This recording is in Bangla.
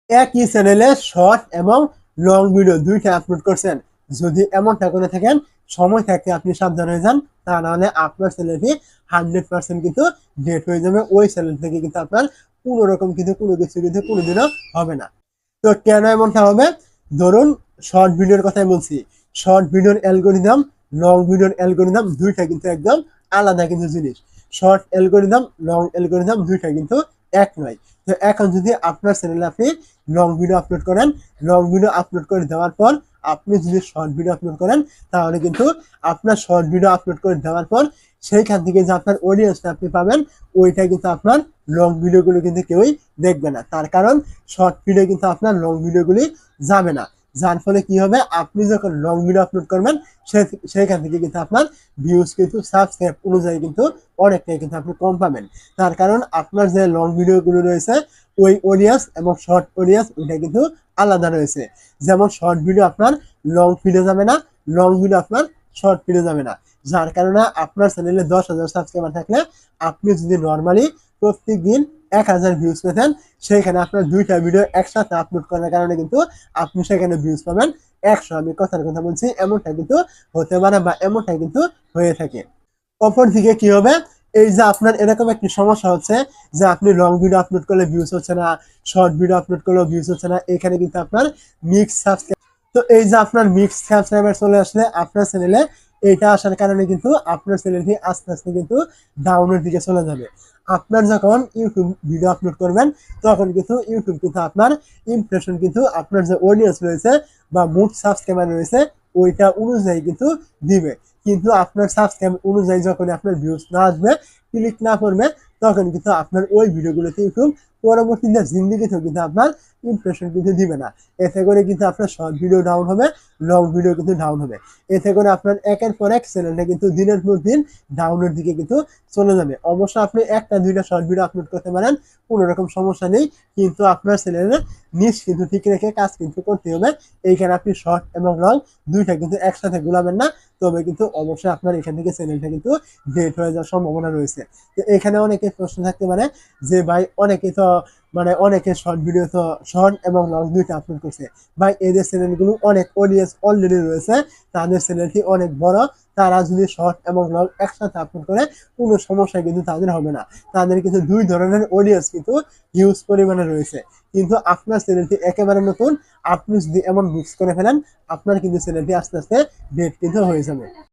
একই চ্যানেলে শর্ট এবং লং ভিডিও দুইটা আপলোড করছেন। যদি এমনটা করে থাকেন, সময় থাকতে আপনি সাবধান হয়ে যান, তা নাহলে আপনার চ্যানেলটি 100% কিন্তু ডেট হয়ে যাবে। ওই চ্যানেল থেকে কিন্তু আপনার কোনো রকম কিন্তু কোনো কিছু কিন্তু কোনোদিনও হবে না। তো কেন এমনটা হবে? ধরুন, শর্ট ভিডিওর কথাই বলছি। শর্ট ভিডিওর অ্যালগোরিদম, লং ভিডিওর অ্যালগোরিদম দুইটা কিন্তু একদম আলাদা কিন্তু জিনিস। শর্ট অ্যালগোরিদম, লং অ্যালগোরিদম দুইটা কিন্তু এক নয়। তো এখন যদি আপনার চ্যানেলে আপনি লং ভিডিও আপলোড করেন, লং ভিডিও আপলোড করে দেওয়ার পর আপনি যদি শর্ট ভিডিও আপলোড করেন, তাহলে কিন্তু আপনার শর্ট ভিডিও আপলোড করে দেওয়ার পর সেইখান থেকে যে আপনার অডিয়েন্সটা আপনি পাবেন, ওইটা কিন্তু আপনার লং ভিডিওগুলো কিন্তু কেউই দেখবে না। তার কারণ শর্ট ভিডিও কিন্তু আপনার লং ভিডিওগুলি যাবে না। যার ফলে কি হবে, আপনি যখন লং ভিডিও আপলোড করবেন, সেইখান থেকে কিন্তু আপনার ভিউজ কিন্তু সাবস্ক্রাইব অনুযায়ী কিন্তু অনেকটাই কিন্তু আপনি কম পাবেন। তার কারণ আপনার যে লং ভিডিওগুলো রয়েছে, ওই অডিয়েন্স এবং শর্ট অডিয়েন্স ওইটা কিন্তু আলাদা রয়েছে। যেমন শর্ট ভিডিও আপনার লং ভিডিও যাবে না, লং ভিডিও আপনার শর্ট ভিডিও যাবে না। যার কারণে আপনার চ্যানেলে 10,000 সাবস্ক্রাইবার থাকলে আপনি যদি নর্মালি প্রত্যেক দিন 1,000 ভিউজ পেতেন, সেইখানে আপনার দুইটা ভিডিও একসাথে আপলোড করার কারণে কিন্তু আপনি সেখানে ভিউজ পাবেন 100। আমি কথার কথা বলছি, এমনটা কিন্তু হতে পারে বা এমনটা কিন্তু হয়ে থাকে। অপরদিকে কি হবে, এই যে আপনার এরকম একটি সমস্যা হচ্ছে যে আপনি লং ভিডিও আপলোড করলে ভিউজ হচ্ছে না, শর্ট ভিডিও আপলোড করলেও ভিউজ হচ্ছে না, এখানে কিন্তু আপনার মিক্স সাবস্ক্রাইব। তো এই যে আপনার মিক্স সাবস্ক্রাইবার চলে আসলে আপনার চ্যানেলে, এইটা আসার কারণে কিন্তু আপনার চ্যানেলটি আস্তে আস্তে কিন্তু ডাউনের দিকে চলে যাবে। আপনার যখন ইউটিউব ভিডিও আপলোড করবেন, তখন কিন্তু ইউটিউব কিন্তু আপনার ইমপ্রেশন কিন্তু আপনার যে অডিয়েন্স রয়েছে বা মোট সাবস্ক্রাইবার রয়েছে, ওইটা অনুযায়ী কিন্তু দিবে। কিন্তু আপনার সাবস্ক্রাইব অনুযায়ী যখন আপনার ভিউজ না আসবে, ক্লিক না করবে, তখন কিন্তু আপনার ওই ভিডিওগুলোতে ইউটিউব পরবর্তীতে জিন্দিগিতেও কিন্তু আপনার ইমপ্রেশন কিন্তু দিবে না। এতে করে কিন্তু আপনার শর্ট ভিডিও ডাউন হবে, লং ভিডিও কিন্তু ডাউন হবে। এতে করে আপনার একের পর এক চ্যানেলটা কিন্তু দিনের পর দিন ডাউনের দিকে কিন্তু চলে যাবে। অবশ্য আপনি একটা দুইটা শর্ট ভিডিও আপলোড করতে পারেন, কোনো রকম সমস্যা নেই, কিন্তু আপনার চ্যানেলের নিচ কিন্তু ঠিক রেখে কাজ কিন্তু করতে হবে। এইখানে আপনি শর্ট এবং লং দুইটা কিন্তু একসাথে গুলাবেন না, তবে কিন্তু অবশ্যই আপনার এখান থেকে চ্যানেলটা কিন্তু ডেট হয়ে যাওয়ার সম্ভাবনা রয়েছে। তো এখানে অনেকে প্রশ্ন থাকতে পারে যে ভাই, অনেকে তো অনেকে শর্ট ভিডিও তো শর্ট এবং লং দুইটা আপলোড করছে, ভাই এদের চ্যানেলগুলো অনেক অডিয়েন্স অলরেডি রয়েছে, তাদের চ্যানেলটি অনেক বড়, তারা যদি শর্ট এবং লং একসাথে আপলোড করে কোনো সমস্যা কিন্তু তাদের হবে না। তাদের কিন্তু দুই ধরনের অডিয়েন্স কিন্তু হিউজ পরিমাণে রয়েছে। কিন্তু আপনার চ্যানেলটি একেবারে নতুন, আপনি যদি এমন মিক্স করে ফেলেন, আপনার কিন্তু চ্যানেলটি আস্তে আস্তে ডেট কিন্তু হয়ে যাবে।